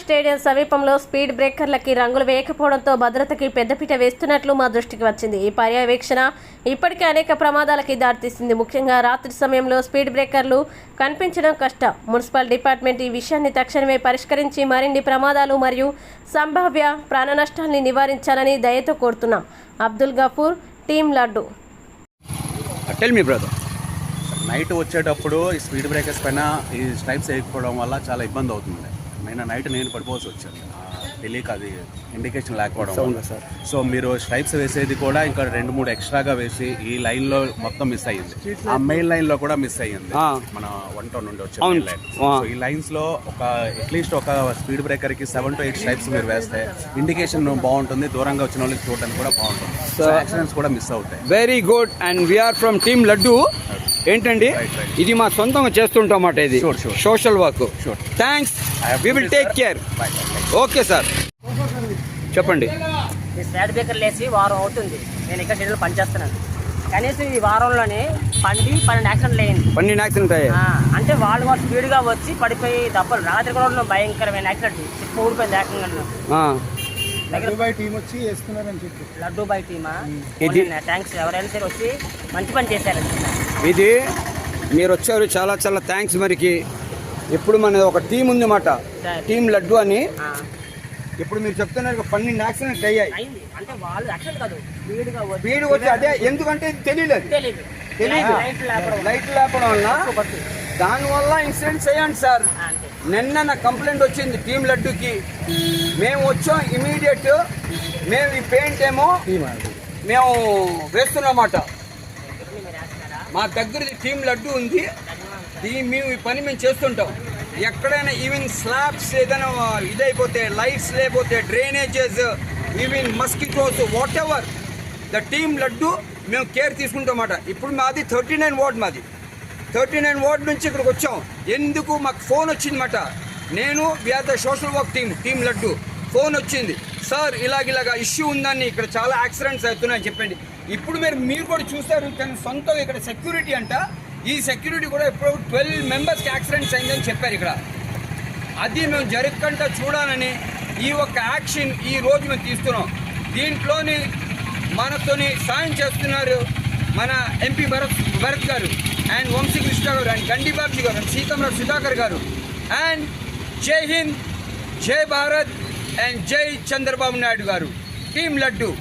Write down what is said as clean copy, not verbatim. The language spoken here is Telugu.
స్టేడియం సమీపంలో స్పీడ్ బ్రేకర్లకి రంగులు వేయకపోవడంతో భద్రతకి పెద్దపీట వేస్తున్నట్లు మా దృష్టికి వచ్చింది. ఈ పర్యవేక్షణ ఇప్పటికే అనేక ప్రమాదాలకి దారితీసింది. ముఖ్యంగా రాత్రి సమయంలో స్పీడ్ బ్రేకర్లు కనిపించడం కష్టం. మున్సిపల్ డిపార్ట్మెంట్ ఈ విషయాన్ని తక్షణమే పరిష్కరించి మరిన్ని ప్రమాదాలు మరియు సంభావ్య ప్రాణ నష్టాల్ని నివారించాలని దయతో కోరుతున్నాం. Abdul Gafoor, team Laddu. Tell me brother. Night వచ్చేటప్పుడు ఈ స్పీడ్ బ్రేకర్స్ పైన ఈ స్ట్రైప్స్ వేయకపోవడం వల్ల చాలా ఇబ్బంది అవుతుంది. నైట్ నేను పడిపోవాల్సి వచ్చాను, తెలియక అది ఇండికేషన్ లేకపోవడం వల్ల. సో మీరు స్ట్రైప్స్ వేసేది కూడా ఇంకా 2-3 ఎక్స్ట్రాగా వేసి ఈ లైన్లో మొత్తం మిస్ అయ్యింది. ఆ మెయిన్ లైన్లో కూడా మిస్ అయ్యింది, మన 1 టౌన్ నుండి వచ్చే మెయిన్ లైన్. సో ఈ లైన్స్లో అట్లీస్ట్ ఒక స్పీడ్ బ్రేకర్కి 7 to 8 స్ట్రైప్స్ మీరు వేస్తే ఇండికేషన్ బాగుంటుంది, దూరంగా వచ్చిన వాళ్ళకి చూడడానికి కూడా బాగుంటుంది. సో యాక్సిడెంట్స్ కూడా మిస్ అవుతాయి. Very good. And we are from team Laddu. ఏంటండి, ఇది మా సొంతంగా చేస్తుంటామాట. ఇది social work. Thanks, we will take care. Okay sir, చెప్పండి. ఈ స్పీడ్ బ్రేకర్లు వేసి వారం అవుతుంది. నేను ఇక్కడ షెడ్యూల్ పనిచేస్తున్నాను. కనీసం ఈ వారంలోనే 12 యాక్సిడెంట్లు అయ్యింది. 12 యాక్సిడెంట్ అయ్యాయి. అంటే వాళ్ళు స్పీడ్గా వచ్చి పడిపోయి దెబ్బలు. రాత్రి కూడా భయంకరమైన యాక్సిడెంట్, చిప్పు ఊడిపోయింది ఏకంగా. లడ్డు బాయ్ టీం వచ్చి వేసుకున్నారని చెప్పి. లడ్డు బాయ్ టీమా? థ్యాంక్స్, ఎవరైనా సరే వచ్చి మంచి పని చేశారండి. ఇది మీరు వచ్చారు, చాలా చాలా థ్యాంక్స్. మరికి ఇప్పుడు మన ఒక టీం ఉంది మాట, టీం లడ్డు అని. ఇప్పుడు మీరు చెప్తున్నారు 12 యాక్సిడెంట్ అయ్యాయి. అంటే వాళ్ళు యాక్సిడెంట్ కాదు, స్పీడ్ వచ్చి అదే. ఎందుకంటే తెలియలేదు లైట్ లేపడం వల్ల, దానివల్ల ఇన్సిడెంట్స్ అయ్యాను సార్. నిన్న నా కంప్లైంట్ వచ్చింది టీం లడ్డుకి. మేము వచ్చాం ఇమీడియట్. మేము ఈ పెయింట్ ఏమో మేము వేస్తున్నమాట. మా దగ్గర టీం లడ్డు ఉంది. మేము ఈ పని మేము చేస్తుంటాం. ఎక్కడైనా ఈవెన్ స్లాబ్స్ ఏదైనా ఇదైపోతే, లైట్స్ లేకపోతే, drainages, even mosquitoes, what ever, the team laddu మేము కేర్ తీసుకుంటామన్నమాట. ఇప్పుడు మాది 39 వార్డ్. మాది 39 వార్డ్ నుంచి ఇక్కడికి వచ్చాం. ఎందుకు మాకు ఫోన్ వచ్చిందన్నమాట. నేను we are the social work team Laddu. Phone వచ్చింది, సార్ ఇలాగ ఇష్యూ ఉందని, ఇక్కడ చాలా యాక్సిడెంట్స్ అవుతున్నాయని చెప్పండి. ఇప్పుడు మీరు కూడా చూస్తారు, కానీ సొంతం ఇక్కడ సెక్యూరిటీ అంట. ఈ సెక్యూరిటీ కూడా ఇప్పుడు 12 మెంబర్స్కి యాక్సిడెంట్స్ అయిందని చెప్పారు ఇక్కడ. అది మేము జరగకుండా చూడాలని ఈ ఒక్క యాక్షన్ ఈ రోజు మేము తీస్తున్నాం. దీంట్లోని మనతోని సాయం చేస్తున్నారు మన ఎంపీ భరత్ గారు, అండ్ వంశీకృష్ణ గారు, అండ్ గండిబాబు గారు, అండ్ సీతంరావు సుధాకర్ గారు. అండ్ జై హింద్, జై భారత్, అండ్ జై చంద్రబాబు నాయుడు గారు. టీం లడ్డు.